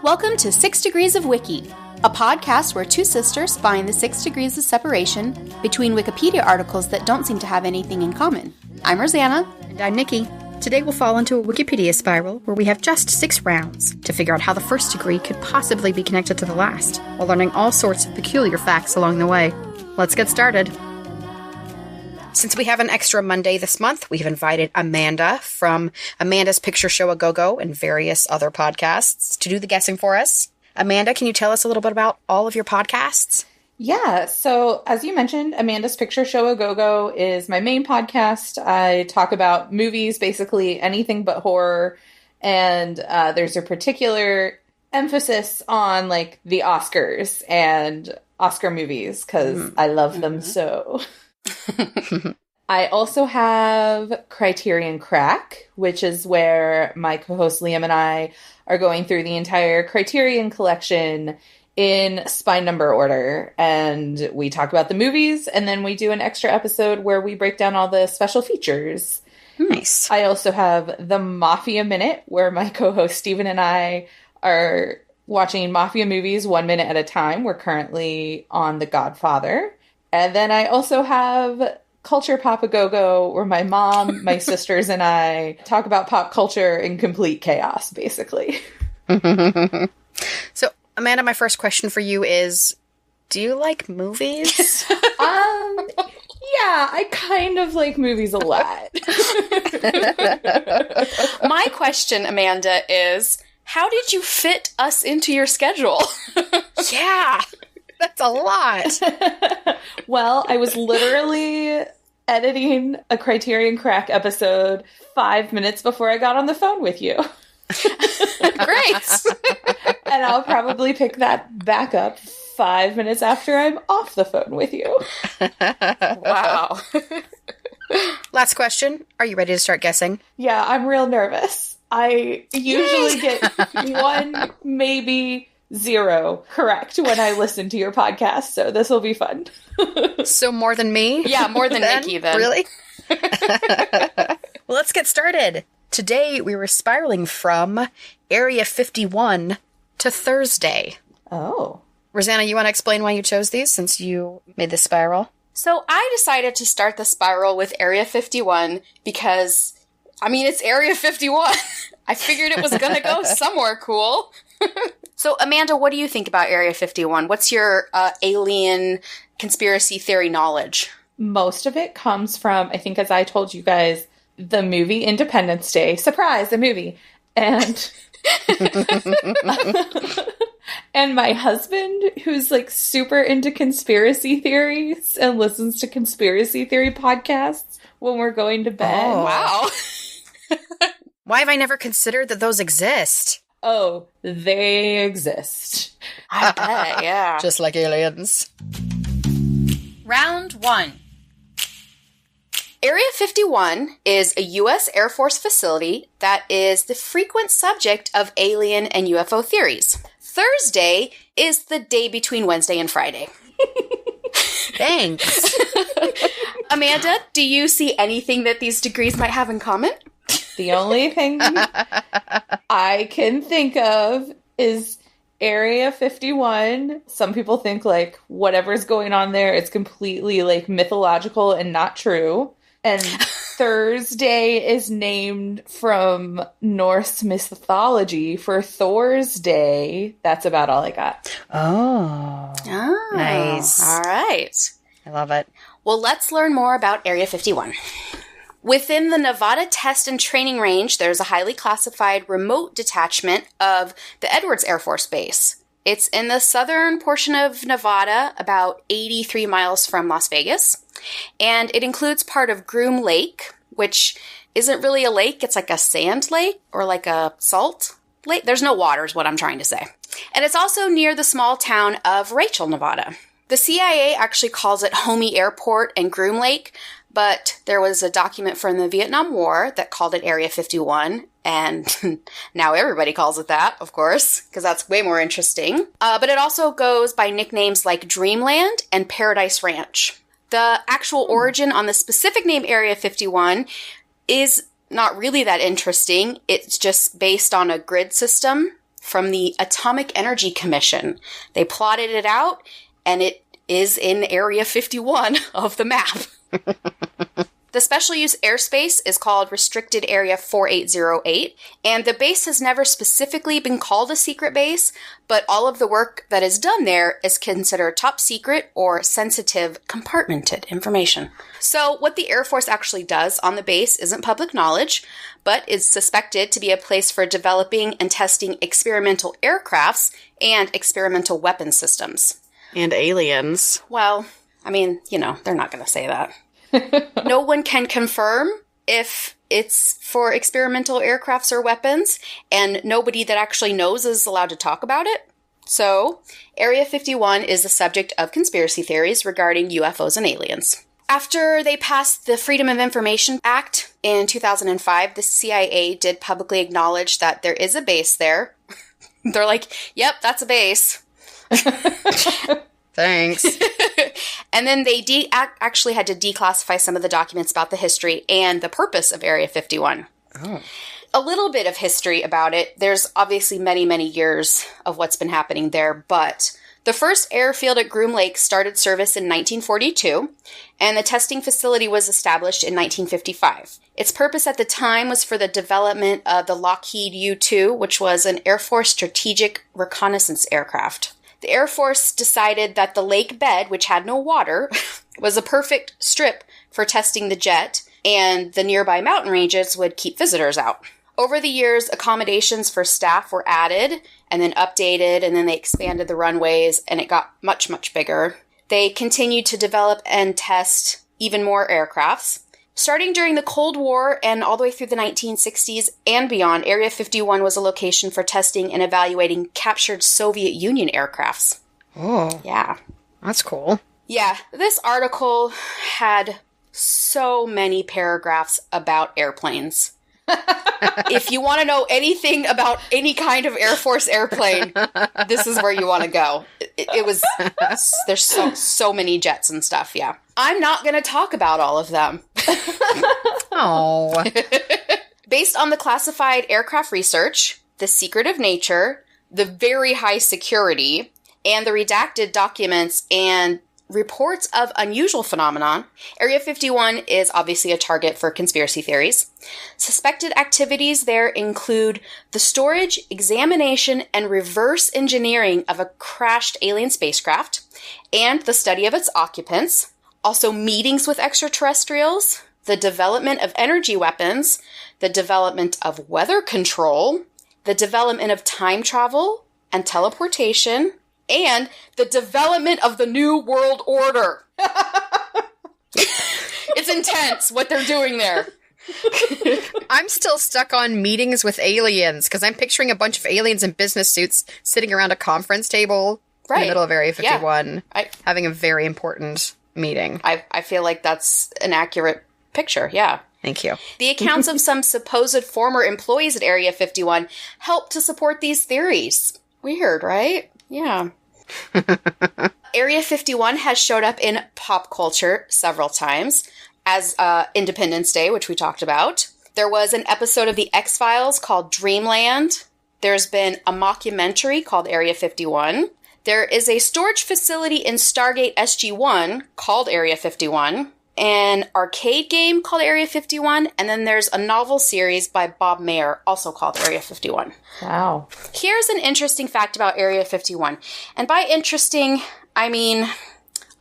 Welcome to 6 Degrees of Wiki, a podcast where two sisters find the 6 degrees of separation between Wikipedia articles that don't seem to have anything in common. I'm Rosanna. And I'm Nikki. Today we'll fall into a Wikipedia spiral where we have just 6 rounds to figure out how the first degree could possibly be connected to the last, while learning all sorts of peculiar facts along the way. Let's get started. Since we have an extra Monday this month, we have invited Amanda from Amanda's Picture Show A Go-Go and various other podcasts to do the guessing for us. Amanda, can you tell us a little bit about all of your podcasts? Yeah, so as you mentioned, Amanda's Picture Show A Go-Go is my main podcast. I talk about movies, basically anything but horror, and there's a particular emphasis on like the Oscars and Oscar movies because I love them so. I also have Criterion Crack, which is where my co-host Liam and I are going through the entire Criterion collection in spine number order. And we talk about the movies, and then we do an extra episode where we break down all the special features. Nice. I also have the Mafia Minute, where my co-host Steven and I are watching Mafia movies 1 minute at a time. We're currently on The Godfather. And then I also have Culture Pop A Go-Go, where my mom, my sisters, and I talk about pop culture in complete chaos, basically. So, Amanda, my first question for you is, do you like movies? Yeah, I kind of like movies a lot. My question, Amanda, is how did you fit us into your schedule? Yeah, that's a lot. Well, I was literally editing a Criterion Crack episode 5 minutes before I got on the phone with you. Great. And I'll probably pick that back up 5 minutes after I'm off the phone with you. Wow. Last question. Are you ready to start guessing? Yeah, I'm real nervous. I usually get 1, maybe 0 correct when I listen to your podcast, so this will be fun. So more than me? Yeah, more than Nikki then. Really? Well, let's get started. Today we were spiraling from Area 51 to Thursday. Oh. Rosanna, you want to explain why you chose these since you made this spiral? So I decided to start the spiral with Area 51 because, it's Area 51. I figured it was going to go somewhere cool. So, Amanda, what do you think about Area 51? What's your alien conspiracy theory knowledge? Most of it comes from, I think, as I told you guys, the movie Independence Day. Surprise, the movie. And and my husband, who's like super into conspiracy theories and listens to conspiracy theory podcasts when we're going to bed. Oh. Wow. Why have I never considered that those exist? Oh, they exist. I bet, yeah. Just like aliens. Round 1. Area 51 is a U.S. Air Force facility that is the frequent subject of alien and UFO theories. Thursday is the day between Wednesday and Friday. Thanks. Amanda, do you see anything that these degrees might have in common? The only thing I can think of is Area 51. Some people think like whatever's going on there, it's completely like mythological and not true. And Thursday is named from Norse mythology for Thor's day. That's about all I got. Oh. Nice. All right. I love it. Well, let's learn more about Area 51. Within the Nevada Test and Training Range, there's a highly classified remote detachment of the Edwards Air Force Base. It's in the southern portion of Nevada, about 83 miles from Las Vegas, and it includes part of Groom Lake, which isn't really a lake, it's like a sand lake or like a salt lake. There's no water is what I'm trying to say. And it's also near the small town of Rachel, Nevada. The CIA actually calls it Homey Airport and Groom Lake, but there was a document from the Vietnam War that called it Area 51, and now everybody calls it that, of course, because that's way more interesting. But it also goes by nicknames like Dreamland and Paradise Ranch. The actual origin on the specific name Area 51 is not really that interesting. It's just based on a grid system from the Atomic Energy Commission. They plotted it out, and it is in Area 51 of the map. The special use airspace is called Restricted Area 4808, and the base has never specifically been called a secret base, but all of the work that is done there is considered top secret or sensitive compartmented information. So what the Air Force actually does on the base isn't public knowledge, but is suspected to be a place for developing and testing experimental aircrafts and experimental weapon systems. And aliens. Well, I mean, they're not going to say that. No one can confirm if it's for experimental aircrafts or weapons, and nobody that actually knows is allowed to talk about it. So, Area 51 is the subject of conspiracy theories regarding UFOs and aliens. After they passed the Freedom of Information Act in 2005, the CIA did publicly acknowledge that there is a base there. They're like, yep, that's a base. Thanks. And then they actually had to declassify some of the documents about the history and the purpose of Area 51. Oh. A little bit of history about it. There's obviously many, many years of what's been happening there, but the first airfield at Groom Lake started service in 1942, and the testing facility was established in 1955. Its purpose at the time was for the development of the Lockheed U-2, which was an Air Force strategic reconnaissance aircraft. The Air Force decided that the lake bed, which had no water, was a perfect strip for testing the jet, and the nearby mountain ranges would keep visitors out. Over the years, accommodations for staff were added and then updated, and then they expanded the runways, and it got much, much bigger. They continued to develop and test even more aircrafts. Starting during the Cold War and all the way through the 1960s and beyond, Area 51 was a location for testing and evaluating captured Soviet Union aircrafts. Oh. Yeah. That's cool. Yeah, this article had so many paragraphs about airplanes. If you want to know anything about any kind of Air Force airplane, this is where you want to go. It was, there's so many jets and stuff, yeah. I'm not going to talk about all of them. Oh. Based on the classified aircraft research, the secret of nature, the very high security, and the redacted documents and reports of unusual phenomenon, Area 51 is obviously a target for conspiracy theories. Suspected activities there include the storage, examination, and reverse engineering of a crashed alien spacecraft, and the study of its occupants, also meetings with extraterrestrials, the development of energy weapons, the development of weather control, the development of time travel and teleportation, and the development of the New World Order. It's intense what they're doing there. I'm still stuck on meetings with aliens, because I'm picturing a bunch of aliens in business suits sitting around a conference table in the middle of Area 51, having a very important meeting. I feel like that's an accurate picture, yeah. Thank you. The accounts of some supposed former employees at Area 51 help to support these theories. Weird, right? Yeah. Area 51 has showed up in pop culture several times, as Independence Day, which we talked about. There was an episode of The X-Files called Dreamland. There's been a mockumentary called Area 51. There is a storage facility in Stargate SG-1 called Area 51. An arcade game called Area 51, and then there's a novel series by Bob Mayer, also called Area 51. Wow. Here's an interesting fact about Area 51. And by interesting, I mean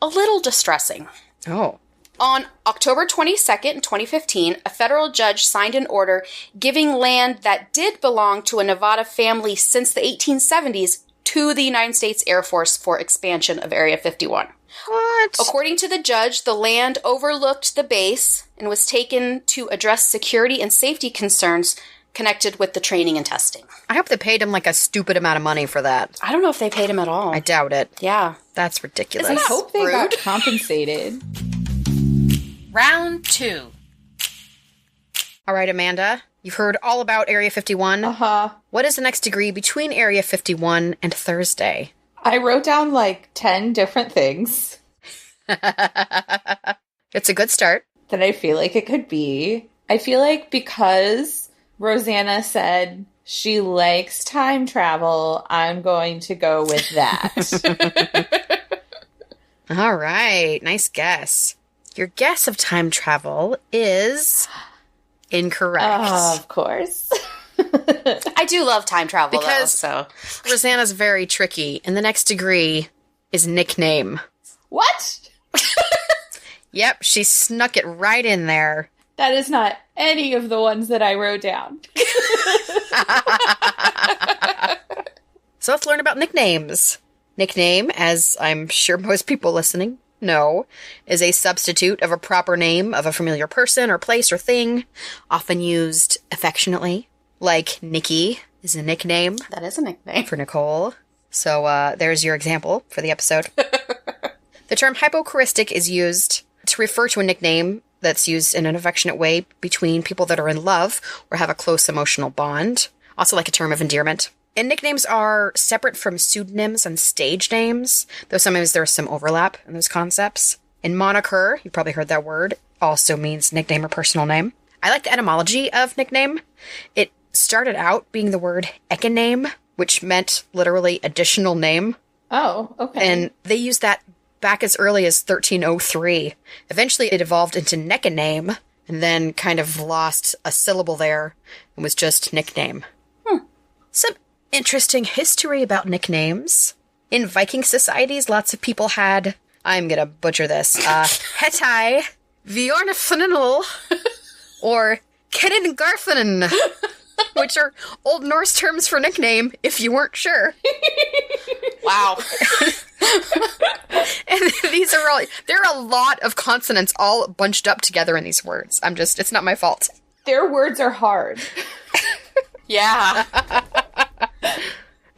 a little distressing. Oh. On October 22nd, 2015, a federal judge signed an order giving land that did belong to a Nevada family since the 1870s to the United States Air Force for expansion of Area 51. What? According to the judge, the land overlooked the base and was taken to address security and safety concerns connected with the training and testing. I hope they paid him like a stupid amount of money for that. I don't know if they paid him at all. I doubt it. Yeah. That's ridiculous. Isn't I hope they got rude? compensated. Round 2. All right, Amanda. You've heard all about Area 51. Uh-huh. What is the next degree between Area 51 and Thursday? I wrote down like 10 different things It's a good start. that I feel like it could be. I feel like because Rosanna said She likes time travel. I'm going to go with that. All right. Nice guess. Your guess of time travel is incorrect. Oh, of course. I do love time travel, because though, so. Rosanna's very tricky, and the next degree is nickname. What? Yep, she snuck it right in there. That is not any of the ones that I wrote down. So let's learn about nicknames. Nickname, as I'm sure most people listening know, is a substitute of a proper name of a familiar person or place or thing, often used affectionately. Like Nikki is a nickname. That is a nickname. For Nicole. So there's your example for the episode. The term hypochoristic is used to refer to a nickname that's used in an affectionate way between people that are in love or have a close emotional bond. Also like a term of endearment. And nicknames are separate from pseudonyms and stage names, though sometimes there's some overlap in those concepts. And moniker, you've probably heard that word, also means nickname or personal name. I like the etymology of nickname. It started out being the word ekoname, which meant literally additional name. Oh, okay. And they used that back as early as 1303. Eventually it evolved into neckoname, and then kind of lost a syllable there and was just nickname. Some interesting history about nicknames. In Viking societies, lots of people had, I'm gonna butcher this, Hetai, Bjornfinnil, or Keningarfinnen, which are Old Norse terms for nickname, if you weren't sure. Wow. And these are all, there are a lot of consonants all bunched up together in these words. It's not my fault. Their words are hard. Yeah.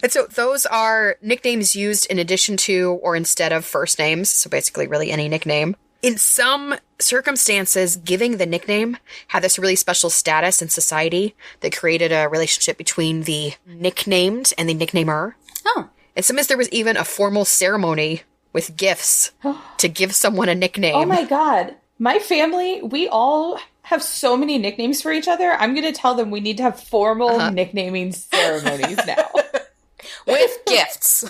And so those are nicknames used in addition to or instead of first names, so basically really any nickname. In some circumstances, giving the nickname had this really special status in society that created a relationship between the nicknamed and the nicknamer. Oh. And sometimes there was even a formal ceremony with gifts to give someone a nickname. Oh my god. My family, we all have so many nicknames for each other. I'm going to tell them we need to have formal nicknaming ceremonies now. With gifts.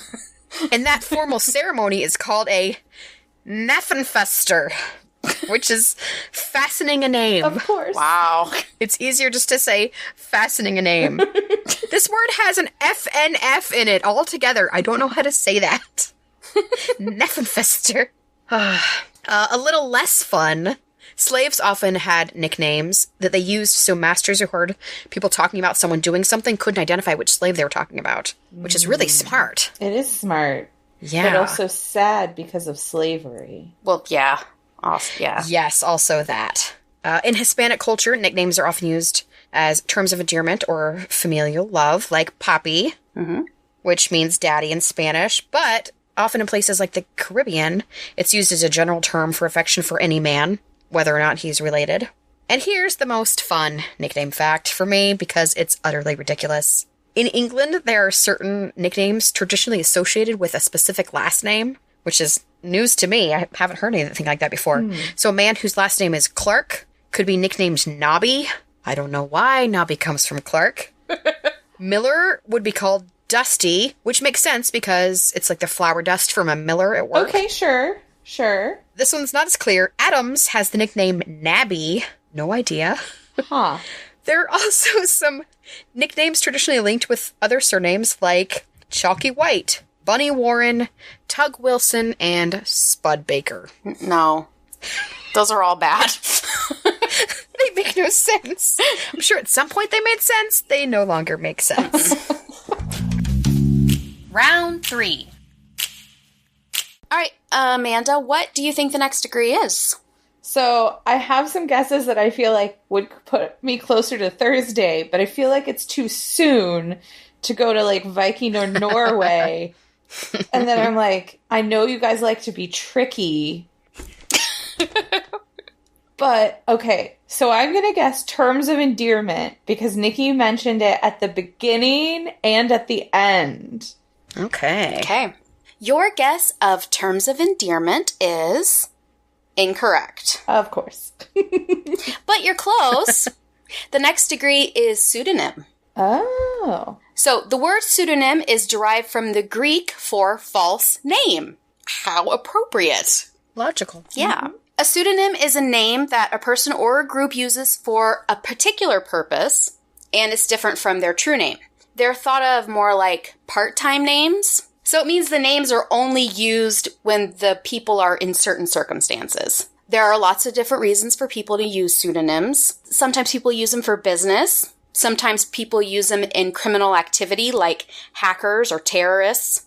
And that formal ceremony is called a Naffenfester, which is fastening a name. Of course. Wow. It's easier just to say fastening a name. This word has an FNF in it altogether. I don't know how to say that. Naffenfester. A little less fun. Slaves often had nicknames that they used so masters who heard people talking about someone doing something couldn't identify which slave they were talking about, which is really smart. It is smart. Yeah. But also sad because of slavery. Well, yeah. Yeah. Yes, also that. In Hispanic culture, nicknames are often used as terms of endearment or familial love, like papi, which means daddy in Spanish, but often in places like the Caribbean, it's used as a general term for affection for any man, whether or not he's related. And here's the most fun nickname fact for me, because it's utterly ridiculous. In England, there are certain nicknames traditionally associated with a specific last name, which is news to me. I haven't heard anything like that before. So a man whose last name is Clark could be nicknamed Nobby. I don't know why Nobby comes from Clark. Miller would be called Dusty, which makes sense because it's like the flour dust from a miller at work. Okay, sure. This one's not as clear. Adams has the nickname Nabby. No idea. Huh. There are also some nicknames traditionally linked with other surnames like Chalky White, Bunny Warren, Tug Wilson, and Spud Baker. No. Those are all bad. They make no sense. I'm sure at some point they made sense. They no longer make sense. Round 3. All right, Amanda, what do you think the next degree is? So I have some guesses that I feel like would put me closer to Thursday, but I feel like it's too soon to go to like Viking or Norway. And then I'm like, I know you guys like to be tricky. But, okay, so I'm going to guess terms of endearment because Nikki mentioned it at the beginning and at the end. Okay. Your guess of terms of endearment is incorrect. Of course. But you're close. The next degree is pseudonym. Oh. So the word pseudonym is derived from the Greek for false name. How appropriate. Logical. Yeah. Mm-hmm. A pseudonym is a name that a person or a group uses for a particular purpose, and it's different from their true name. They're thought of more like part-time names. So it means the names are only used when the people are in certain circumstances. There are lots of different reasons for people to use pseudonyms. Sometimes people use them for business. Sometimes people use them in criminal activity like hackers or terrorists.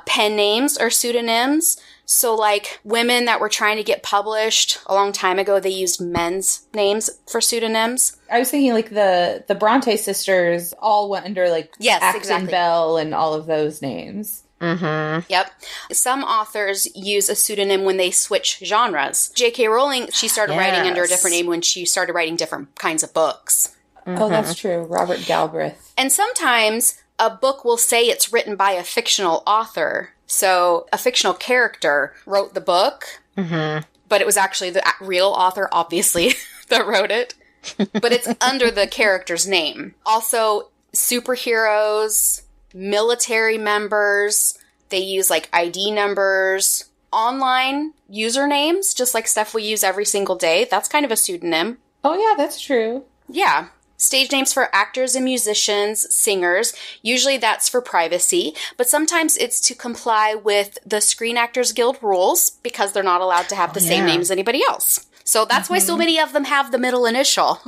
Pen names are pseudonyms. So like women that were trying to get published a long time ago, they used men's names for pseudonyms. I was thinking like the Bronte sisters all went under like Acton exactly. Bell and all of those names. Mm-hmm. Yep. Some authors use a pseudonym when they switch genres. J.K. Rowling, she started writing under a different name when she started writing different kinds of books. Mm-hmm. Oh, that's true. Robert Galbraith. And sometimes a book will say it's written by a fictional author. So a fictional character wrote the book, but it was actually the real author, obviously, that wrote it. But it's under the character's name. Also, superheroes, military members, they use like ID numbers, online usernames, just like stuff we use every single day. That's kind of a pseudonym. Oh, yeah, that's true. Yeah. Stage names for actors and musicians, singers. Usually that's for privacy, but sometimes it's to comply with the Screen Actors Guild rules because they're not allowed to have the same name as anybody else. So that's why so many of them have the middle initial,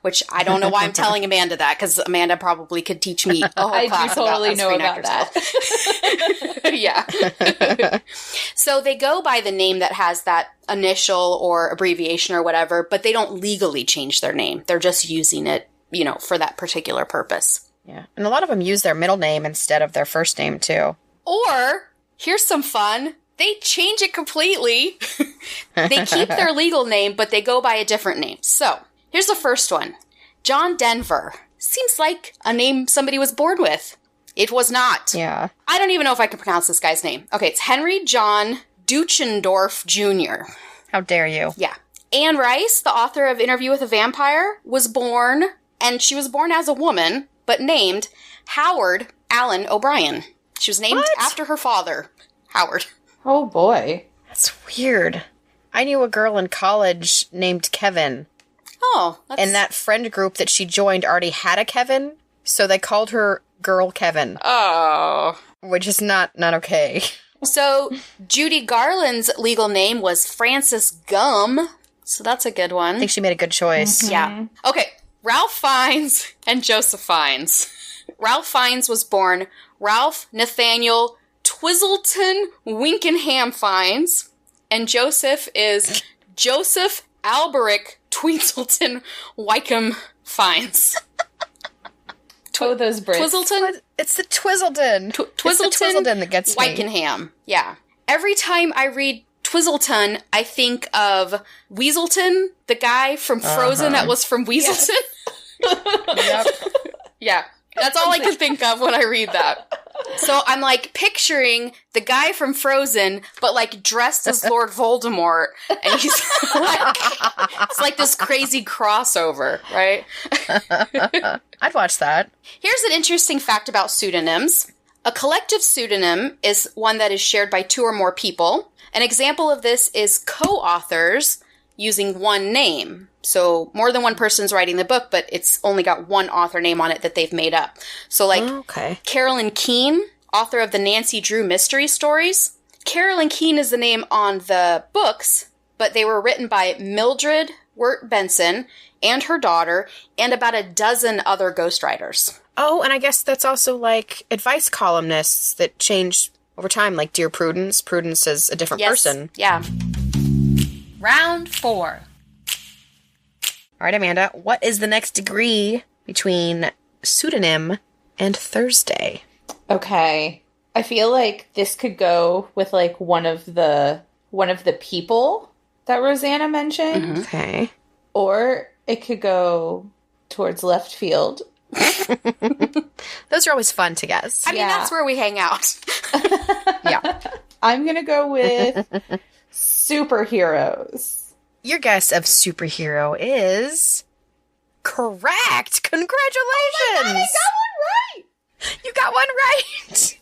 which I don't know why I'm telling Amanda that, because Amanda probably could teach me a whole class totally about know Screen about Actors that. Guild. Yeah. So they go by the name that has that initial or abbreviation or whatever, but they don't legally change their name. They're just using it, for that particular purpose. Yeah. And a lot of them use their middle name instead of their first name, too. Or, here's some fun, they change it completely. They keep their legal name, but they go by a different name. So, here's the first one. John Denver. Seems like a name somebody was born with. It was not. Yeah. I don't even know if I can pronounce this guy's name. Okay, it's Henry John Duchendorf Jr. How dare you? Yeah. Anne Rice, the author of Interview with a Vampire, was born, and she was born as a woman, but named Howard Allen O'Brien. She was named after her father, Howard. Oh, boy. That's weird. I knew a girl in college named Kevin. Oh. And that friend group that she joined already had a Kevin, so they called her Girl Kevin. Oh. Which is not okay. So, Judy Garland's legal name was Frances Gum. So that's a good one. I think she made a good choice. Mm-hmm. Yeah. Okay. Ralph Fiennes and Joseph Fiennes. Ralph Fiennes was born Ralph Nathaniel Twizzleton Winkenham Fiennes. And Joseph is Joseph Alberic Tweedleton Wycombe Fiennes. Those Brits. Twizzleton? It's the Twizzleton. Twizzleton that gets me. Wykenham. Yeah. Every time I read Twizzleton, I think of Weaselton, the guy from Frozen that was from Weaselton. Yep. Yeah. That's all I can think of when I read that. So I'm like picturing the guy from Frozen, but like dressed as Lord Voldemort, and he's like, it's like this crazy crossover, right? I'd watch that. Here's an interesting fact about pseudonyms. A collective pseudonym is one that is shared by two or more people. An example of this is co-authors using one name. So more than one person's writing the book, but it's only got one author name on it that they've made up. So like Carolyn Keene, author of the Nancy Drew mystery stories. Carolyn Keene is the name on the books, but they were written by Mildred Wirt Benson and her daughter and about a dozen other ghostwriters. Oh, and I guess that's also like advice columnists that change over time, like Dear Prudence. Prudence is a different person. Yeah. Round 4. All right, Amanda, what is the next degree between pseudonym and Thursday? Okay. I feel like this could go with like one of the people that Rosanna mentioned. Mm-hmm. Okay. Or it could go towards left field. Those are always fun to guess. I mean, that's where we hang out. Yeah. I'm going to go with superheroes. Your guess of superhero is Correct! Congratulations! Oh my God, I got one right! You got one right!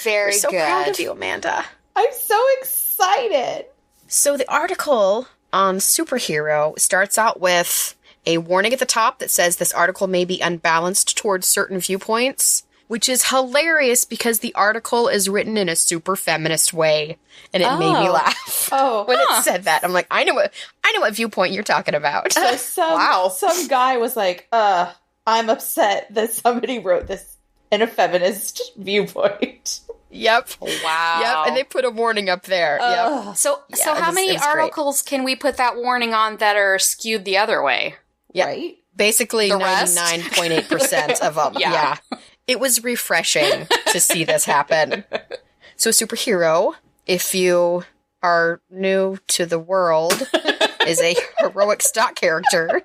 Very We're so good. proud of you, Amanda. I'm so excited. So the article on superhero starts out with a warning at the top that says this article may be unbalanced towards certain viewpoints, which is hilarious because the article is written in a super feminist way, and it made me laugh. When it said that, I'm like, I know what viewpoint you're talking about. So some guy was like, I'm upset that somebody wrote this in a feminist viewpoint. Yep. Wow. Yep, and they put a warning up there. Yep. So how many articles can we put that warning on that are skewed the other way? Yep. Right? Basically, The rest? 99.8% of them. Yeah. It was refreshing to see this happen. So, superhero, if you are new to the world, is a heroic stock character.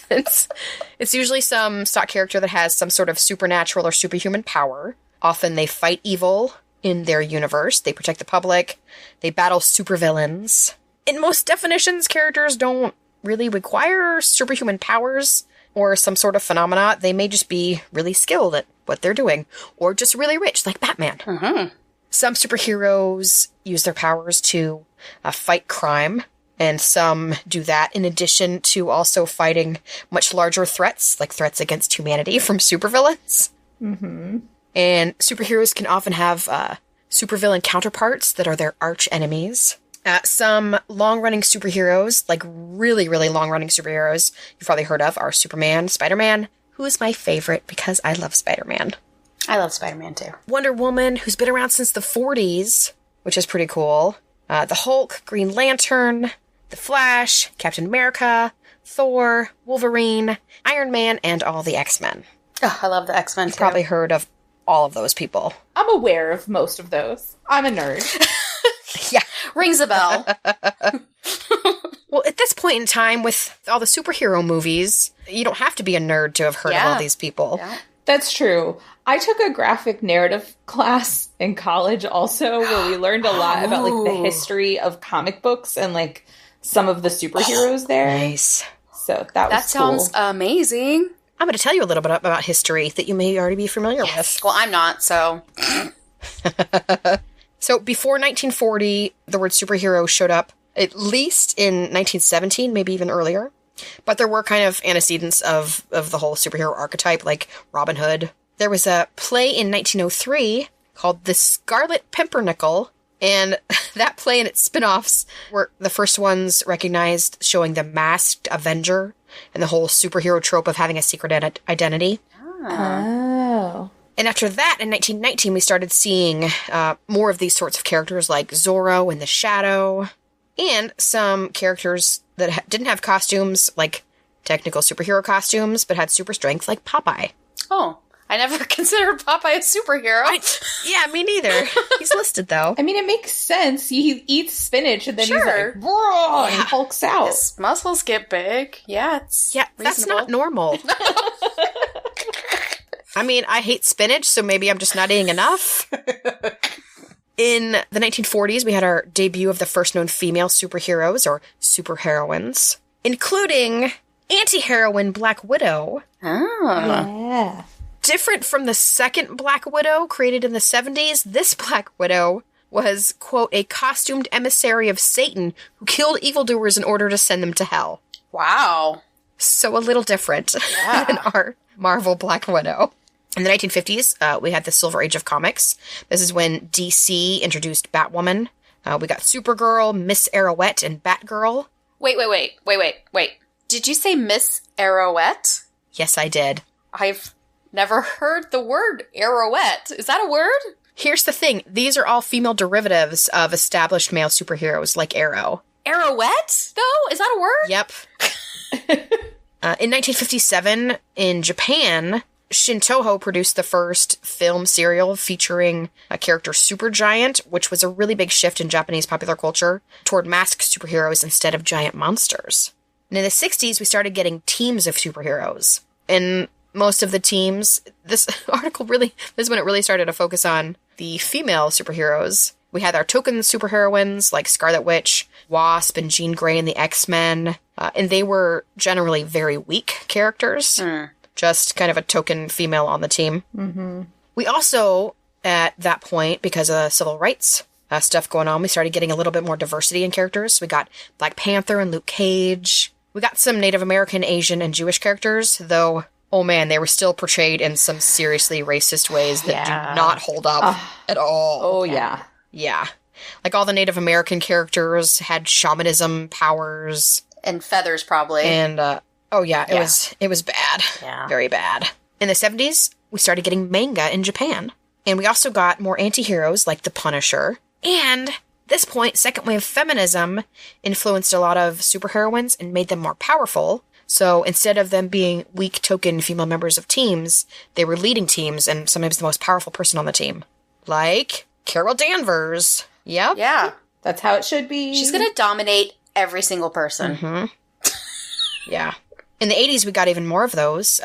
It's usually some stock character that has some sort of supernatural or superhuman power. Often they fight evil in their universe. They protect the public. They battle supervillains. In most definitions, characters don't really require superhuman powers or some sort of phenomena. They may just be really skilled at what they're doing, or just really rich, like Batman. Mm-hmm. Some superheroes use their powers to fight crime, and some do that in addition to also fighting much larger threats, like threats against humanity from supervillains. Mm-hmm. And superheroes can often have supervillain counterparts that are their arch enemies. Some long-running superheroes, like really, really long-running superheroes you've probably heard of, are Superman, Spider-Man, who is my favorite because I love Spider-Man. I love Spider-Man too. Wonder Woman, who's been around since the 40s, which is pretty cool. The Hulk, Green Lantern, The Flash, Captain America, Thor, Wolverine, Iron Man, and all the X-Men. Oh, I love the X-Men too. You've probably heard of all of those people. I'm aware of most of those. I'm a nerd. Yeah. Rings a bell. Well, at this point in time, with all the superhero movies, you don't have to be a nerd to have heard of all these people. Yeah. That's true. I took a graphic narrative class in college also, where we learned a lot about like the history of comic books and like some of the superheroes there. Nice. So that was sounds cool. amazing. I'm going to tell you a little bit about history that you may already be familiar with. Well, I'm not, so. So before 1940, the word superhero showed up at least in 1917, maybe even earlier. But there were kind of antecedents of the whole superhero archetype, like Robin Hood. There was a play in 1903 called The Scarlet Pimpernel, and that play and its spin-offs were the first ones recognized, showing the masked Avenger and the whole superhero trope of having a secret identity. Oh. And after that, in 1919, we started seeing more of these sorts of characters like Zorro and the Shadow, and some characters that didn't have costumes, like technical superhero costumes, but had super strength, like Popeye. Oh, I never considered Popeye a superhero. Yeah, me neither. He's listed, though. I mean, it makes sense. He eats spinach and then he's like, "Bro," and hulks out. His muscles get big. Yeah, it's that's not normal. I mean, I hate spinach, so maybe I'm just not eating enough. In the 1940s, we had our debut of the first known female superheroes, or superheroines, including anti-heroine Black Widow. Oh. Yeah. Different from the second Black Widow created in the 70s, this Black Widow was, quote, a costumed emissary of Satan who killed evildoers in order to send them to hell. Wow. So a little different than our Marvel Black Widow. In the 1950s, we had the Silver Age of comics. This is when DC introduced Batwoman. We got Supergirl, Miss Arrowette, and Batgirl. Wait. Did you say Miss Arrowette? Yes, I did. I've never heard the word Arrowette. Is that a word? Here's the thing. These are all female derivatives of established male superheroes like Arrow. Arrowette, though? Is that a word? Yep. In 1957, in Japan, Shintoho produced the first film serial featuring a character Supergiant, which was a really big shift in Japanese popular culture toward masked superheroes instead of giant monsters. And in the 60s, we started getting teams of superheroes. And most of the teams, this is when it really started to focus on the female superheroes. We had our token superheroines like Scarlet Witch, Wasp, and Jean Grey in the X-Men. And they were generally very weak characters. Just kind of a token female on the team. Mm-hmm. We also, at that point, because of civil rights stuff going on, we started getting a little bit more diversity in characters. We got Black Panther and Luke Cage. We got some Native American, Asian, and Jewish characters, though, oh man, they were still portrayed in some seriously racist ways that do not hold up at all. Oh, yeah. Yeah. Like all the Native American characters had shamanism powers. And feathers, probably. And, it was bad. Yeah. Very bad. In the 70s, we started getting manga in Japan. And we also got more anti-heroes like the Punisher. And at this point, second wave feminism influenced a lot of superheroines and made them more powerful. So instead of them being weak token female members of teams, they were leading teams and sometimes the most powerful person on the team. Like Carol Danvers. Yep. Yeah. That's how it should be. She's going to dominate every single person. Mm-hmm. Yeah. In the 80s, we got even more of those,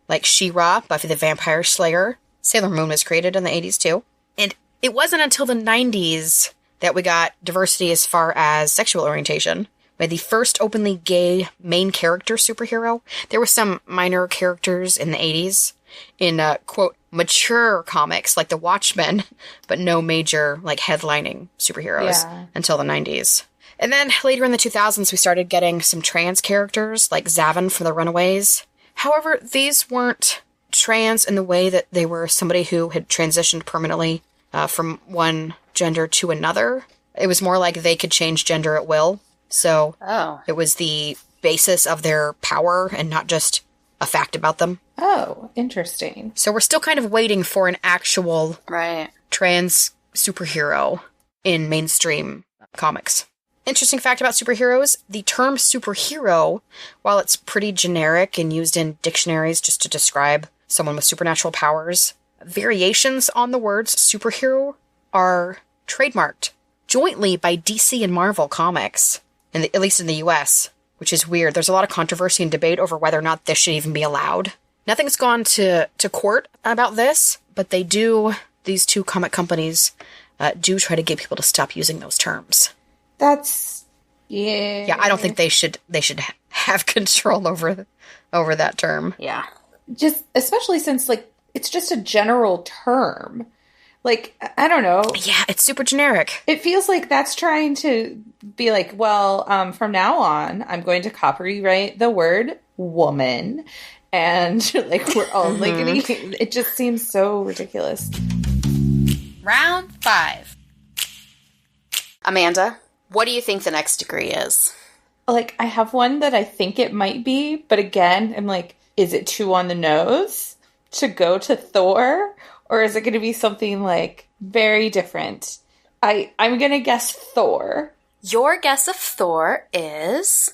like She-Ra, Buffy the Vampire Slayer. Sailor Moon was created in the 80s, too. And it wasn't until the 90s that we got diversity as far as sexual orientation. We had the first openly gay main character superhero. There were some minor characters in the 80s in, quote, mature comics like The Watchmen, but no major, like, headlining superheroes until the 90s. And then later in the 2000s, we started getting some trans characters like Zavin from The Runaways. However, these weren't trans in the way that they were somebody who had transitioned permanently from one gender to another. It was more like they could change gender at will. So it was the basis of their power and not just a fact about them. Oh, interesting. So we're still kind of waiting for an actual trans superhero in mainstream comics. Interesting fact about superheroes, the term superhero, while it's pretty generic and used in dictionaries just to describe someone with supernatural powers, variations on the words superhero are trademarked jointly by DC and Marvel Comics, at least in the US, which is weird. There's a lot of controversy and debate over whether or not this should even be allowed. Nothing's gone to court about this, but these two comic companies do try to get people to stop using those terms. That's Yeah, I don't think they should have control over that term. Yeah. Just especially since like it's just a general term. Like, I don't know. Yeah, it's super generic. It feels like that's trying to be like, well, from now on, I'm going to copyright the word woman. And like, we're only going to, it just seems so ridiculous. Round 5. Amanda, what do you think the next degree is? Like, I have one that I think it might be, but again, I'm like, is it too on the nose to go to Thor? Or is it going to be something like very different? I'm going to guess Thor. Your guess of Thor is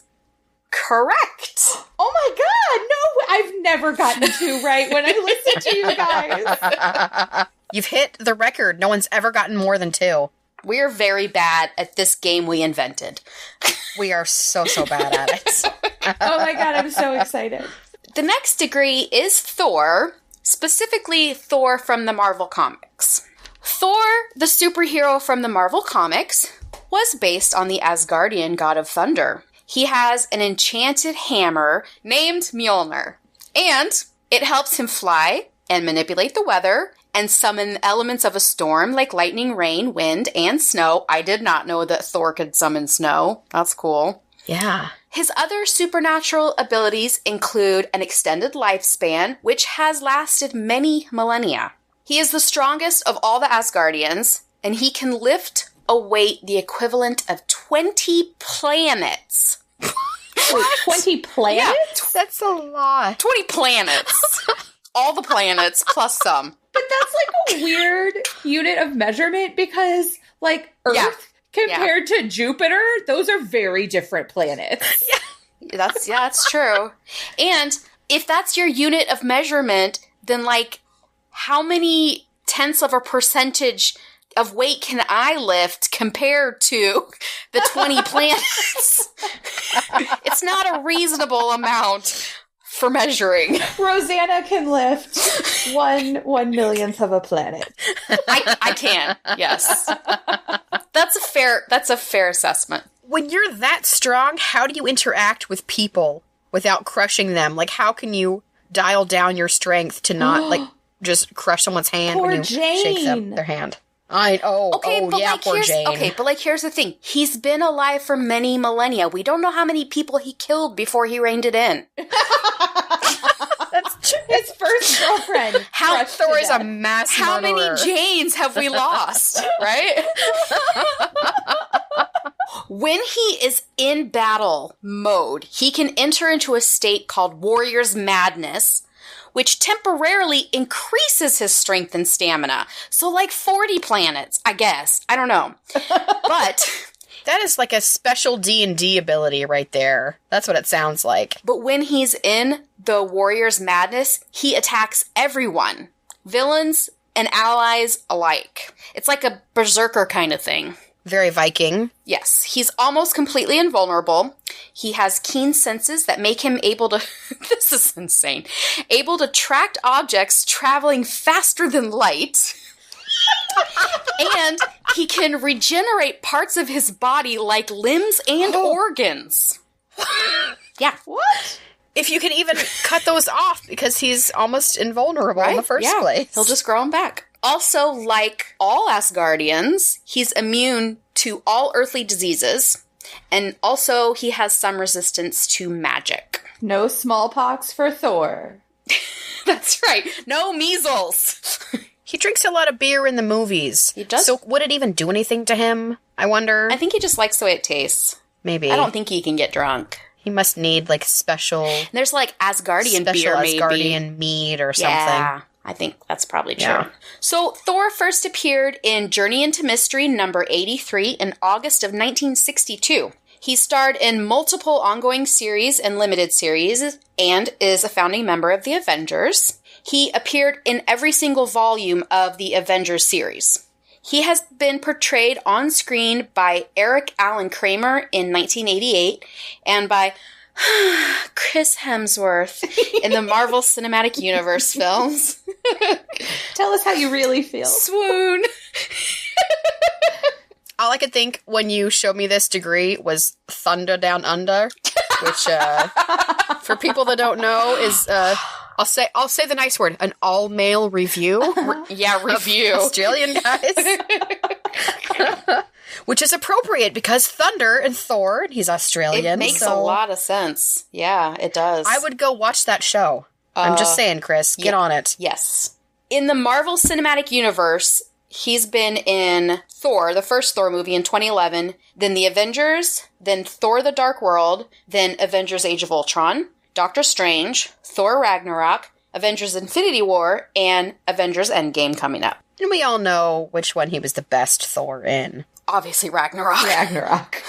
correct. Oh my God. No, I've never gotten 2 right when I listen to you guys. You've hit the record. No one's ever gotten more than 2. We're very bad at this game we invented. We are so bad at it. Oh my God, I'm so excited. The next degree is Thor, specifically Thor from the Marvel Comics. Thor, the superhero from the Marvel Comics, was based on the Asgardian god of thunder. He has an enchanted hammer named Mjolnir, and it helps him fly and manipulate the weather and summon elements of a storm like lightning, rain, wind, and snow. I did not know that Thor could summon snow. That's cool. Yeah. His other supernatural abilities include an extended lifespan, which has lasted many millennia. He is the strongest of all the Asgardians, and he can lift a weight the equivalent of 20 planets. Wait, 20 planets? Yeah, that's a lot. 20 planets. All the planets, plus some. But that's like a weird unit of measurement because, like, Earth compared to Jupiter, those are very different planets. Yeah. That's true. And if that's your unit of measurement, then, like, how many tenths of a percentage of weight can I lift compared to the 20 planets? It's not a reasonable amount for measuring. Rosanna can lift 1/1 millionth of a planet. I can, yes. That's a fair assessment. When you're that strong, how do you interact with people without crushing them? Like, how can you dial down your strength to not, like, just crush someone's hand poor when you shake their hand? Poor Jane. Okay, but like, here's the thing. He's been alive for many millennia. We don't know how many people he killed before he reined it in. That's his first girlfriend. Thor is a mass murderer. How many Janes have we lost, right? When he is in battle mode, he can enter into a state called Warrior's Madness, which temporarily increases his strength and stamina. So like 40 planets, I guess. I don't know. But that is like a special D&D ability right there. That's what it sounds like. But when he's in the Warrior's Madness, he attacks everyone. Villains and allies alike. It's like a berserker kind of thing. Very Viking. Yes, he's almost completely invulnerable. He has keen senses that make him able to, this is insane, able to track objects traveling faster than light. And he can regenerate parts of his body like limbs and organs. Yeah. What? If you can even cut those off, because he's almost invulnerable in the first place. He'll just grow them back. Also, like all Asgardians, he's immune to all earthly diseases, and also he has some resistance to magic. No smallpox for Thor. That's right. No measles. He drinks a lot of beer in the movies. He does. So would it even do anything to him, I wonder? I think he just likes the way it tastes. Maybe. I don't think he can get drunk. He must need, like, special... There's, like, Asgardian beer, maybe. Asgardian mead or something. Yeah, I think that's probably true. Yeah. So, Thor first appeared in Journey into Mystery number 83 in August of 1962. He starred in multiple ongoing series and limited series, and is a founding member of the Avengers. He appeared in every single volume of the Avengers series. He has been portrayed on screen by Eric Allen Kramer in 1988 and by Chris Hemsworth in the Marvel Cinematic Universe films. Tell us how you really feel. Swoon. All I could think when you showed me this degree was Thunder Down Under, which, for people that don't know, is... I'll say the nice word, an all-male review. Review. Australian guys. Which is appropriate because Thunder and Thor, and he's Australian. It makes a lot of sense. Yeah, it does. I would go watch that show. I'm just saying, Chris, get on it. Yes. In the Marvel Cinematic Universe, he's been in Thor, the first Thor movie in 2011, then The Avengers, then Thor the Dark World, then Avengers Age of Ultron, Doctor Strange, Thor Ragnarok, Avengers Infinity War, and Avengers Endgame coming up. And we all know which one he was the best Thor in. Obviously Ragnarok. Ragnarok.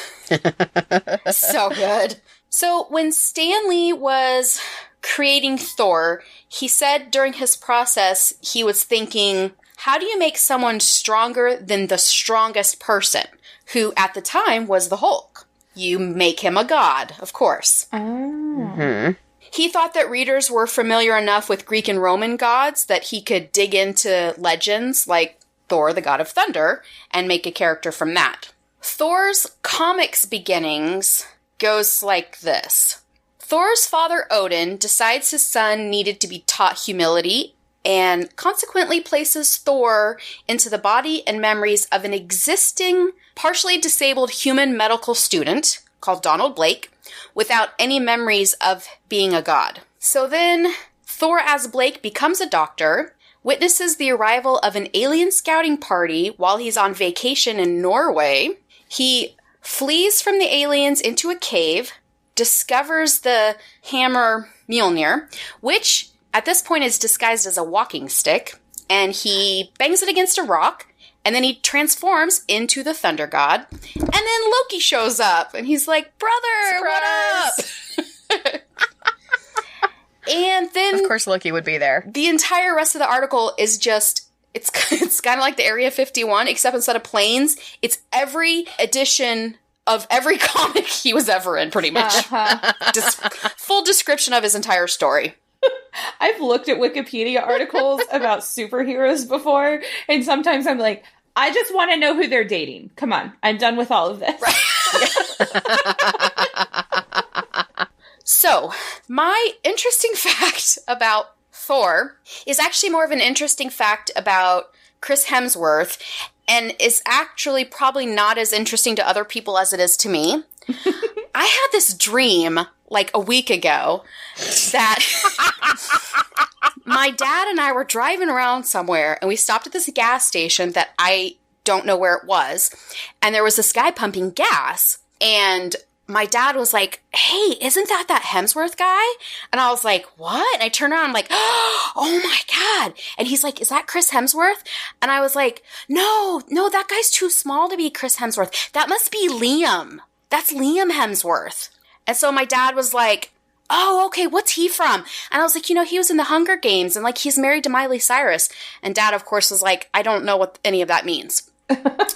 So good. So when Stan Lee was creating Thor, he said during his process he was thinking, how do you make someone stronger than the strongest person, who at the time was the Hulk? You make him a god, of course. Mm-hmm. He thought that readers were familiar enough with Greek and Roman gods that he could dig into legends like Thor, the god of thunder, and make a character from that. Thor's comics beginnings goes like this. Thor's father Odin decides his son needed to be taught humility and consequently places Thor into the body and memories of an existing, partially disabled human medical student called Donald Blake, without any memories of being a god. So then, Thor as Blake becomes a doctor, witnesses the arrival of an alien scouting party while he's on vacation in Norway. He flees from the aliens into a cave, discovers the hammer Mjolnir, which at this point is disguised as a walking stick, and he bangs it against a rock, and then he transforms into the thunder god, and then Loki shows up, and he's like, brother, surprise! What up? And then... Of course Loki would be there. The entire rest of the article is just... It's kind of like the Area 51, except instead of planes, it's every edition of every comic he was ever in, pretty much. Just full description of his entire story. I've looked at Wikipedia articles about superheroes before, and sometimes I'm like, I just want to know who they're dating. Come on. I'm done with all of this. So, my interesting fact about Thor is actually more of an interesting fact about Chris Hemsworth, and is actually probably not as interesting to other people as it is to me. I had this dream like a week ago that my dad and I were driving around somewhere, and we stopped at this gas station that I don't know where it was, and there was this guy pumping gas, and my dad was like, hey, isn't that Hemsworth guy? And I was like, what? And I turned around, I'm like, oh my God. And he's like, is that Chris Hemsworth? And I was like, no, that guy's too small to be Chris Hemsworth. That must be Liam. That's Liam Hemsworth. And so my dad was like, oh, okay, what's he from? And I was like, he was in the Hunger Games, and like he's married to Miley Cyrus. And Dad, of course, was like, I don't know what any of that means.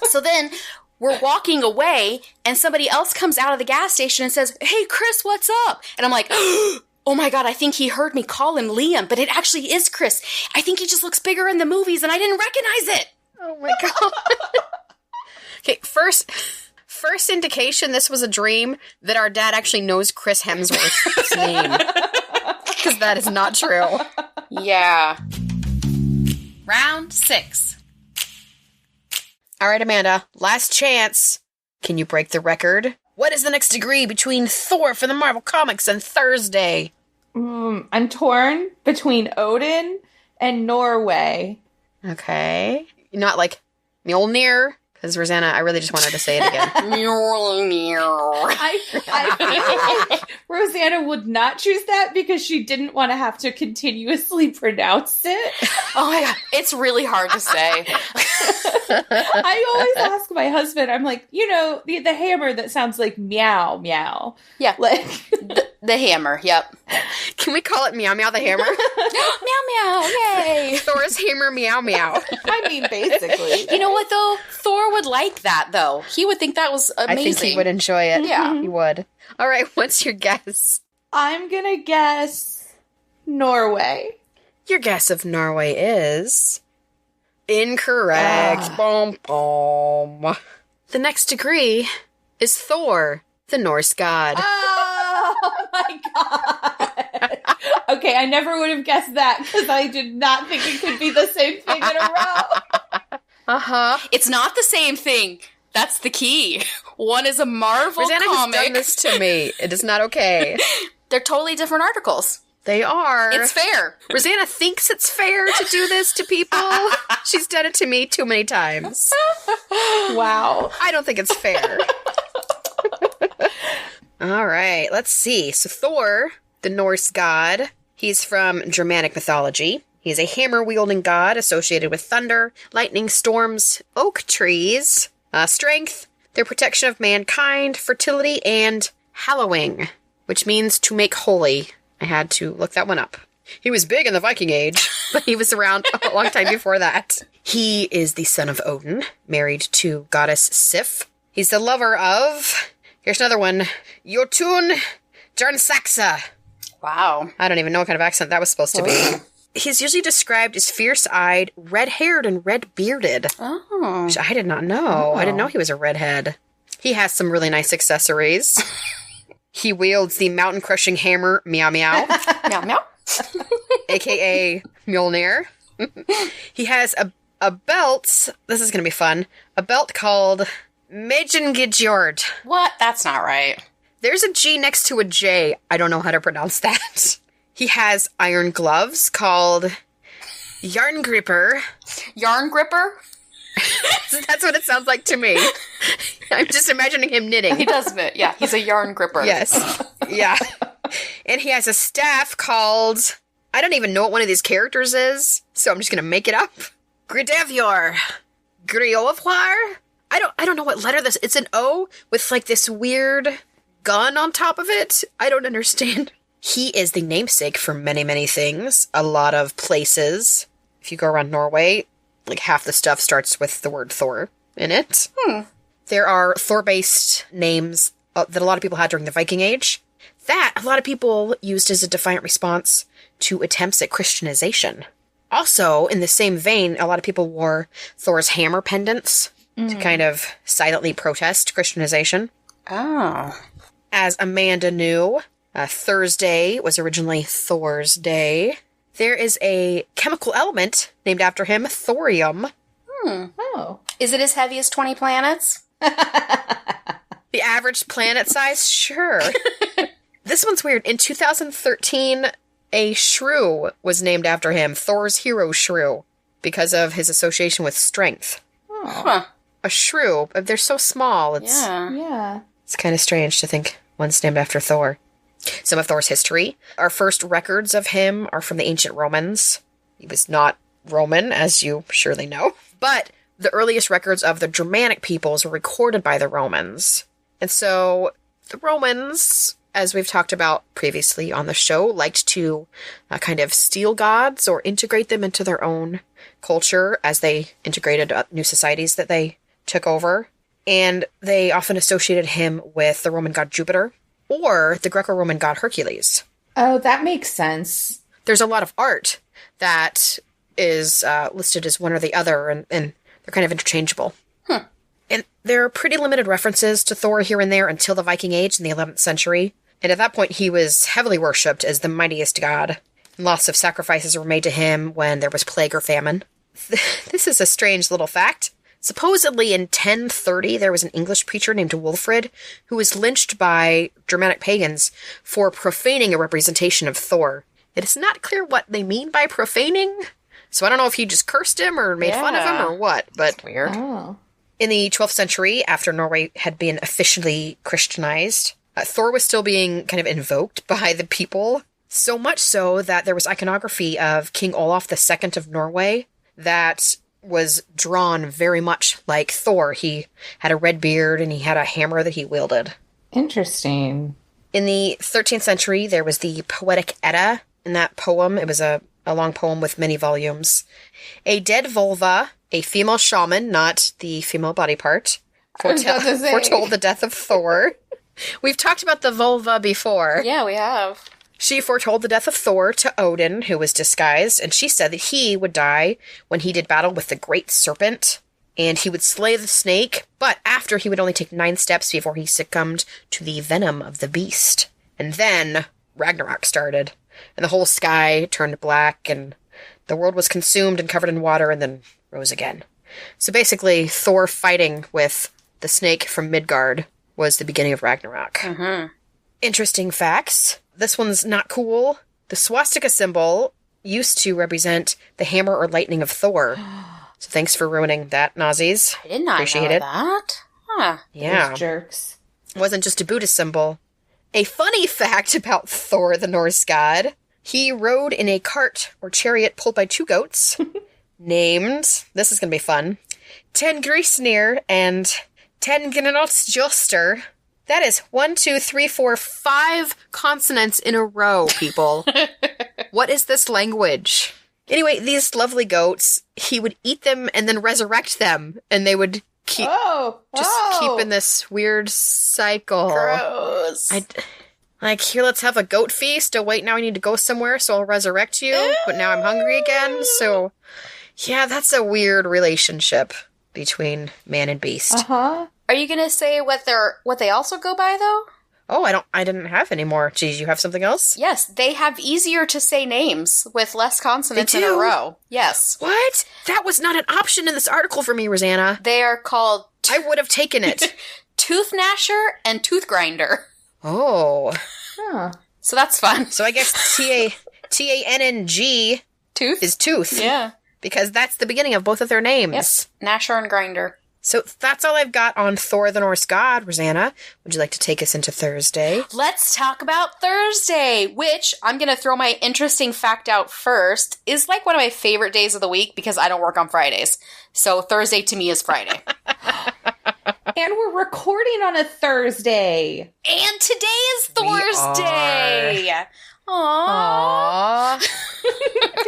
So then we're walking away, and somebody else comes out of the gas station and says, hey, Chris, what's up? And I'm like, oh my God, I think he heard me call him Liam, but it actually is Chris. I think he just looks bigger in the movies, and I didn't recognize it. Oh my God. Okay, first indication this was a dream that our dad actually knows Chris Hemsworth's name. Because that is not true. Yeah. Round 6. All right, Amanda, last chance. Can you break the record? What is the next degree between Thor for the Marvel Comics and Thursday? I'm torn between Odin and Norway. Okay. Not like Mjolnir? Because, Rosanna, I really just wanted to say it again. I feel like Rosanna would not choose that because she didn't want to have to continuously pronounce it. Oh my God, it's really hard to say. I always ask my husband, I'm like, the hammer that sounds like meow, meow. Yeah. Like the hammer, yep. Can we call it Meow Meow the hammer? Meow meow, yay. Thor's hammer, meow meow. I mean, basically. You know what, though? Thor would like that, though. He would think that was amazing. I think he would enjoy it. Yeah. He would. All right, what's your guess? I'm going to guess Norway. Your guess of Norway is incorrect. Boom, boom. The next degree is Thor, the Norse god. Oh my God. Okay, I never would have guessed that because I did not think it could be the same thing in a row. Uh-huh. It's not the same thing. That's the key. One is a Marvel Rosanna comic. has done this to me. It is not okay. They're totally different articles. They are. It's fair. Rosanna thinks it's fair to do this to people. She's done it to me too many times. Wow. I don't think it's fair. All right, let's see. So Thor, the Norse god, he's from Germanic mythology. He's a hammer-wielding god associated with thunder, lightning, storms, oak trees, strength, their protection of mankind, fertility, and hallowing, which means to make holy. I had to look that one up. He was big in the Viking Age, but he was around a long time before that. He is the son of Odin, married to goddess Sif. He's the lover of, here's another one, Jotun Jarnsaxa. Wow. I don't even know what kind of accent that was supposed to be. He's usually described as fierce-eyed, red-haired, and red-bearded. Oh. Which I did not know. I didn't know he was a redhead. He has some really nice accessories. He wields the mountain-crushing hammer, Meow Meow. Meow meow. A.K.A. Mjolnir. He has a belt, this is going to be fun, a belt called Mejengijord. What? That's not right. There's a G next to a J. I don't know how to pronounce that. He has iron gloves called Yarn Gripper. Yarn gripper? That's what it sounds like to me. I'm just imagining him knitting. He does knit. Yeah, he's a yarn gripper. Yes. Yeah. And he has a staff called, I don't even know what one of these characters is, so I'm just going to make it up. Gridevior. Griovar? I don't know what letter this, it's an O with like this weird gun on top of it. I don't understand. He is the namesake for many, many things. A lot of places. If you go around Norway, like half the stuff starts with the word Thor in it. There are Thor-based names that a lot of people had during the Viking Age. That a lot of people used as a defiant response to attempts at Christianization. Also, in the same vein, a lot of people wore Thor's hammer pendants to kind of silently protest Christianization. Oh. As Amanda knew, Thursday was originally Thor's day. There is a chemical element named after him, thorium. Oh. Is it as heavy as 20 planets? The average planet size? Sure. This one's weird. In 2013, a shrew was named after him, Thor's hero shrew, because of his association with strength. Oh. Huh. A shrew, but they're so small. Yeah. It's kind of strange to think one's named after Thor. Some of Thor's history. Our first records of him are from the ancient Romans. He was not Roman, as you surely know. But the earliest records of the Germanic peoples were recorded by the Romans. And so the Romans, as we've talked about previously on the show, liked to kind of steal gods or integrate them into their own culture as they integrated new societies that they took over. And they often associated him with the Roman god Jupiter or the Greco-Roman god Hercules. Oh, that makes sense. There's a lot of art that is listed as one or the other, and they're kind of interchangeable. And there are pretty limited references to Thor here and there until the Viking Age in the 11th century. And at that point, he was heavily worshipped as the mightiest god. And lots of sacrifices were made to him when there was plague or famine. This is a strange little fact. Supposedly in 1030, there was an English preacher named Wilfrid who was lynched by Germanic pagans for profaning a representation of Thor. It is not clear what they mean by profaning, so I don't know if he just cursed him or made fun of him or what, but that's weird. Oh. In the 12th century, after Norway had been officially Christianized, Thor was still being kind of invoked by the people, so much so that there was iconography of King Olaf II of Norway that was drawn very much like Thor. He had a red beard and he had a hammer that he wielded. Interesting. In the 13th century, there was the Poetic Edda. In that poem, it was a long poem with many volumes. A dead vulva, a female shaman, not the female body part, foretold the death of Thor. We've talked about the vulva before. Yeah, we have. She foretold the death of Thor to Odin, who was disguised, and she said that he would die when he did battle with the great serpent, and he would slay the snake, but after he would only take 9 steps before he succumbed to the venom of the beast. And then Ragnarok started, and the whole sky turned black, and the world was consumed and covered in water, and then rose again. So basically, Thor fighting with the snake from Midgard was the beginning of Ragnarok. Mm-hmm. Interesting facts. This one's not cool. The swastika symbol used to represent the hammer or lightning of Thor. So thanks for ruining that, Nazis. I did not Appreciate know it. that. Huh. Yeah. Those jerks. It wasn't just a Buddhist symbol. A funny fact about Thor, the Norse god. He rode in a cart or chariot pulled by 2 goats named, this is going to be fun, Tengrisnir and Tengnotstjoster. That is 1, 2, 3, 4, 5 consonants in a row, people. What is this language? Anyway, these lovely goats, he would eat them and then resurrect them, and they would keep keep in this weird cycle. Gross. Here, let's have a goat feast. Oh, wait, now I need to go somewhere, so I'll resurrect you. But now I'm hungry again, so... Yeah, that's a weird relationship between man and beast. Uh-huh. Are you gonna say what they also go by, though? Oh, I didn't have any more. Geez, you have something else? Yes, they have easier to say names with less consonants in a row. Yes. What? That was not an option in this article for me, Rosanna. They are called... I would have taken it. Tooth Gnasher and Tooth Grinder. Oh. Huh. So that's fun. So I guess T-A-N-N-G Tooth? is tooth. Yeah. Because that's the beginning of both of their names. Yes. Gnasher and Grinder. So that's all I've got on Thor the Norse god. Rosanna, would you like to take us into Thursday? Let's talk about Thursday, which I'm going to throw my interesting fact out first, is like one of my favorite days of the week because I don't work on Fridays. So Thursday to me is Friday. And we're recording on a Thursday. And today is Thor's Day. Aww.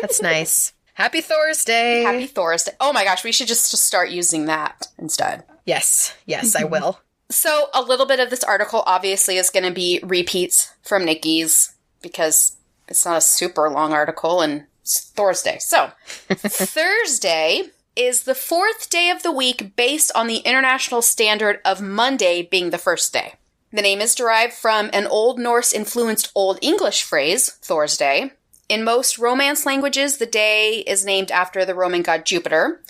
That's nice. Happy Thor's Day. Happy Thor's Day. Oh my gosh, we should just start using that instead. Yes, I will. So a little bit of this article obviously is going to be repeats from Nikki's because it's not a super long article and Thor's Day. So, Thursday is the fourth day of the week based on the international standard of Monday being the first day. The name is derived from an Old Norse-influenced Old English phrase, Thor's Day. In most Romance languages, the day is named after the Roman god Jupiter,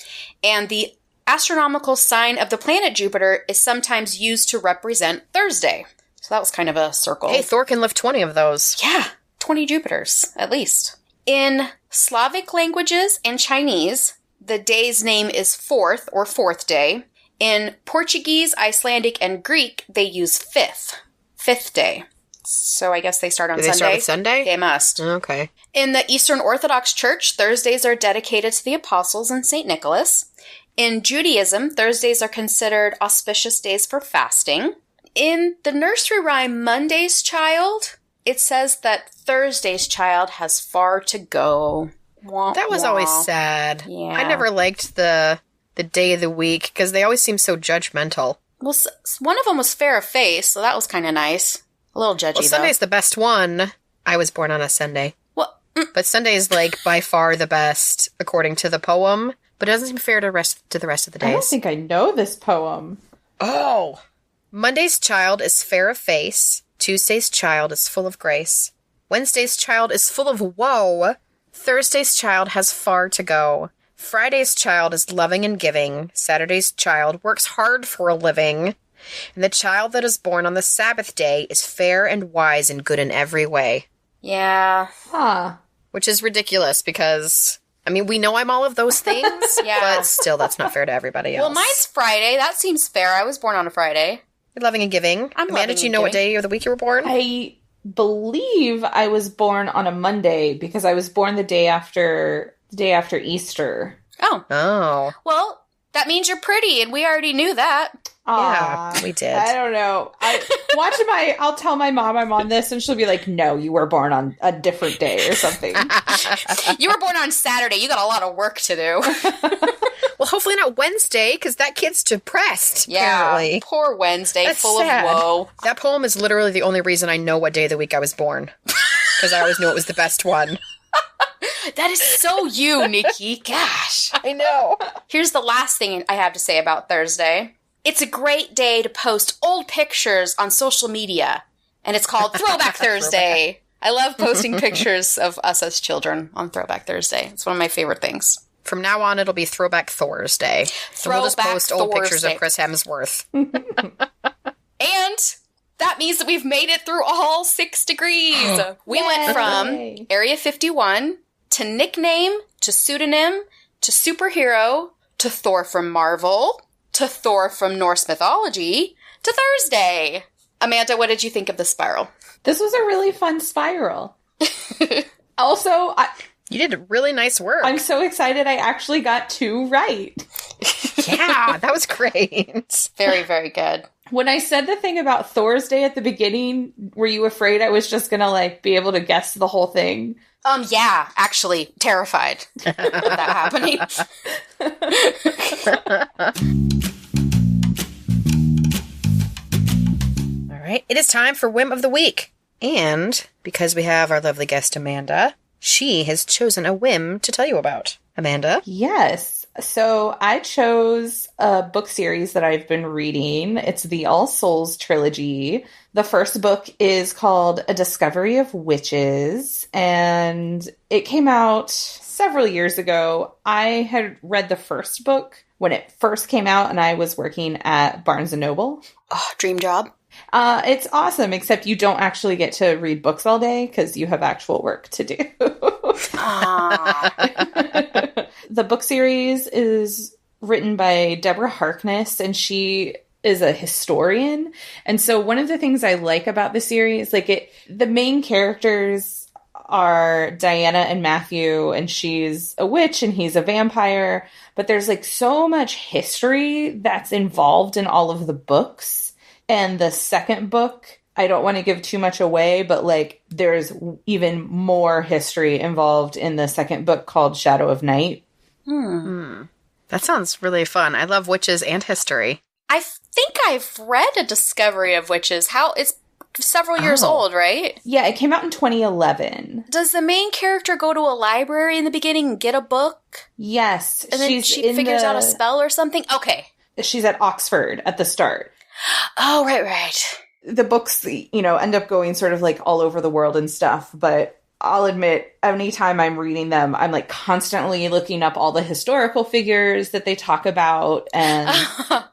and the astronomical sign of the planet Jupiter is sometimes used to represent Thursday. So that was kind of a circle. Hey, Thor can lift 20 of those. Yeah, 20 Jupiters, at least. In Slavic languages and Chinese, the day's name is fourth or fourth day. In Portuguese, Icelandic, and Greek, they use fifth day. So I guess they start on Sunday. They start with Sunday? They must. Okay. In the Eastern Orthodox Church, Thursdays are dedicated to the apostles and St. Nicholas. In Judaism, Thursdays are considered auspicious days for fasting. In the nursery rhyme Monday's Child, it says that Thursday's child has far to go. Wah, that was wah. always sad. Yeah. I never liked the day of the week because they always seem so judgmental. Well, one of them was fair of face, so that was kind of nice. A little judgy, well, though. Sunday's the best one. I was born on a Sunday. Well, but Sunday is like by far the best according to the poem, but it doesn't seem fair to the rest of the days. I don't think I know this poem. Oh. Monday's child is fair of face. Tuesday's child is full of grace. Wednesday's child is full of woe. Thursday's child has far to go. Friday's child is loving and giving. Saturday's child works hard for a living. And the child that is born on the Sabbath day is fair and wise and good in every way. Yeah. Huh. Which is ridiculous because, I mean, we know I'm all of those things, Yeah. but still, that's not fair to everybody else. Well, mine's Friday. That seems fair. I was born on a Friday. You're loving and giving. I'm Amanda, loving did you and know what giving. day of the week you were born? I believe I was born on a Monday because I was born the day after Easter. Oh. Well, that means you're pretty, and we already knew that. Yeah, we did. I don't know. I'll tell my mom I'm on this, and she'll be like, "No, you were born on a different day or something." You were born on Saturday. You got a lot of work to do. Well, hopefully not Wednesday, because that kid's depressed, Yeah, apparently. poor Wednesday, That's full sad. of woe. That poem is literally the only reason I know what day of the week I was born. Because I always knew it was the best one. That is so you, Nikki. Gosh. I know. Here's the last thing I have to say about Thursday. It's a great day to post old pictures on social media, and it's called Throwback Thursday. I love posting pictures of us as children on Throwback Thursday. It's one of my favorite things. From now on, it'll be Throwback Thor's Day. So we'll just Throwback post old pictures Thor's of Chris Hemsworth. And that means that we've made it through all 6 degrees. We went from Area 51 to nickname, to pseudonym, to superhero, to Thor from Marvel, to Thor from Norse mythology, to Thursday. Amanda, what did you think of the spiral? This was a really fun spiral. Also, You did really nice work. I'm so excited I actually got 2 right. Yeah, that was great. Very, very good. When I said the thing about Thor's Day at the beginning, were you afraid I was just gonna, be able to guess the whole thing? Yeah, actually, terrified of that happening. All right, it is time for Whim of the Week. And because we have our lovely guest, Amanda, she has chosen a whim to tell you about. Amanda? Yes. So I chose a book series that I've been reading. It's the All Souls trilogy. The first book is called A Discovery of Witches, and it came out several years ago. I had read the first book when it first came out, and I was working at Barnes & Noble. Oh, dream job. It's awesome, except you don't actually get to read books all day because you have actual work to do. The book series is written by Deborah Harkness, and she is a historian. And so one of the things I like about the series, the main characters are Diana and Matthew, and she's a witch and he's a vampire. But there's so much history that's involved in all of the books. And the second book, I don't want to give too much away, but there's even more history involved in the second book called Shadow of Night. That sounds really fun. I love witches and history. I think I've read A Discovery of Witches. How it's several years old, right? Yeah, it came out in 2011. Does the main character go to a library in the beginning and get a book? Yes. And then she figures out a spell or something? Okay. She's at Oxford at the start. Oh, right. The books, end up going sort of like all over the world and stuff, but I'll admit, anytime I'm reading them, I'm like constantly looking up all the historical figures that they talk about and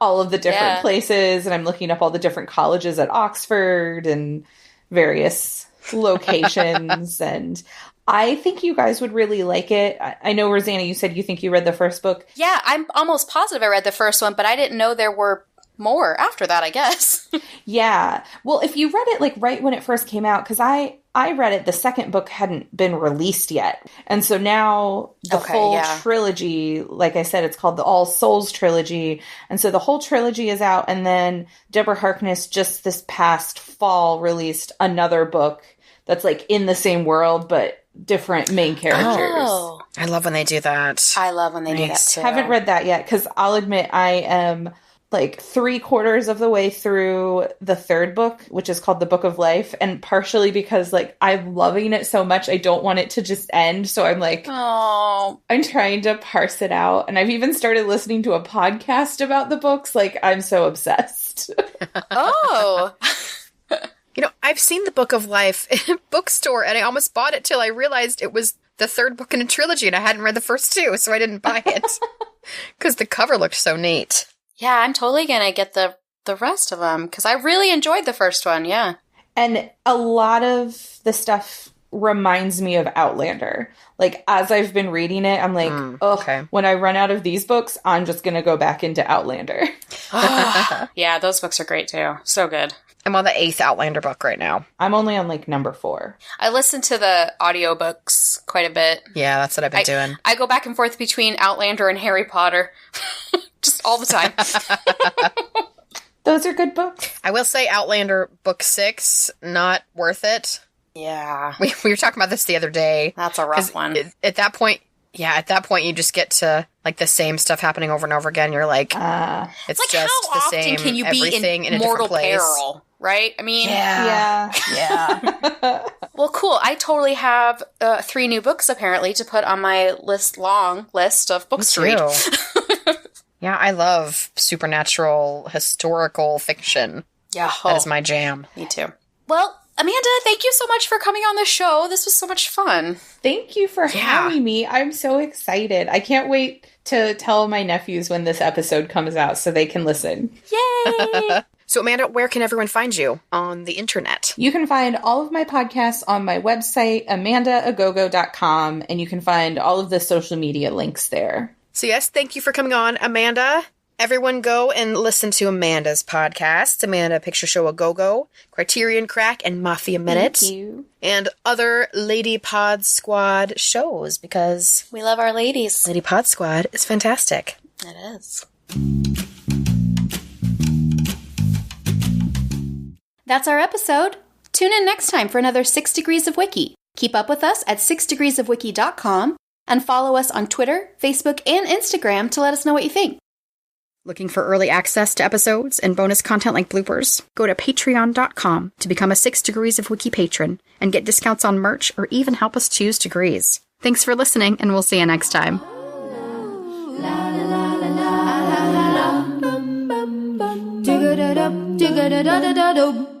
all of the different places. And I'm looking up all the different colleges at Oxford and various locations. And I think you guys would really like it. I know, Rosanna, you said you think you read the first book. Yeah, I'm almost positive I read the first one, but I didn't know there were more after that, I guess. Yeah. Well, if you read it like right when it first came out, because I read it, the second book hadn't been released yet. And so now the full trilogy, like I said, it's called the All Souls trilogy. And so the whole trilogy is out. And then Deborah Harkness just this past fall released another book that's like in the same world, but different main characters. Oh. I love when they do that. I love when they do that too. Haven't read that yet because I'll admit I am like 3/4 of the way through the third book, which is called The Book of Life. And partially because like I'm loving it so much, I don't want it to just end. So I'm like, I'm trying to parse it out. And I've even started listening to a podcast about the books. Like I'm so obsessed. Oh. I've seen The Book of Life in a bookstore and I almost bought it till I realized it was the third book in a trilogy and I hadn't read the first two. So I didn't buy it because the cover looked so neat. Yeah, I'm totally going to get the rest of them because I really enjoyed the first one, yeah. And a lot of the stuff reminds me of Outlander. Like, as I've been reading it, I'm like, when I run out of these books, I'm just going to go back into Outlander. Yeah, those books are great too. So good. I'm on the 8th Outlander book right now. I'm only on like number 4. I listen to the audiobooks quite a bit. Yeah, that's what I've been doing. I go back and forth between Outlander and Harry Potter. Just all the time. Those are good books. I will say Outlander book 6, not worth it. Yeah. We were talking about this the other day. That's a rough one. At that point, you just get to like the same stuff happening over and over again. You're like, it's like just how the often same. Can you be in a mortal place. peril? Right? I mean, yeah. Well, cool. I totally have 3 new books apparently to put on my long list of books to read. Yeah, I love supernatural historical fiction. Yeah, that is my jam. Me too. Well, Amanda, thank you so much for coming on the show. This was so much fun. Thank you for having me. I'm so excited. I can't wait to tell my nephews when this episode comes out so they can listen. Yay! So, Amanda, where can everyone find you on the internet? You can find all of my podcasts on my website, amandaagogo.com, and you can find all of the social media links there. So, yes, thank you for coming on, Amanda. Everyone go and listen to Amanda's podcasts, Amanda Picture Show A Go-Go, Criterion Crack, and Mafia Minute. Thank you. And other Lady Pod Squad shows, because we love our ladies. Lady Pod Squad is fantastic. It is. That's our episode. Tune in next time for another 6 Degrees of Wiki. Keep up with us at 6degreesofwiki.com and follow us on Twitter, Facebook, and Instagram to let us know what you think. Looking for early access to episodes and bonus content like bloopers? Go to patreon.com to become a 6 Degrees of Wiki patron and get discounts on merch or even help us choose degrees. Thanks for listening, and we'll see you next time. Digga-da-da-da-da-da-da-da-da.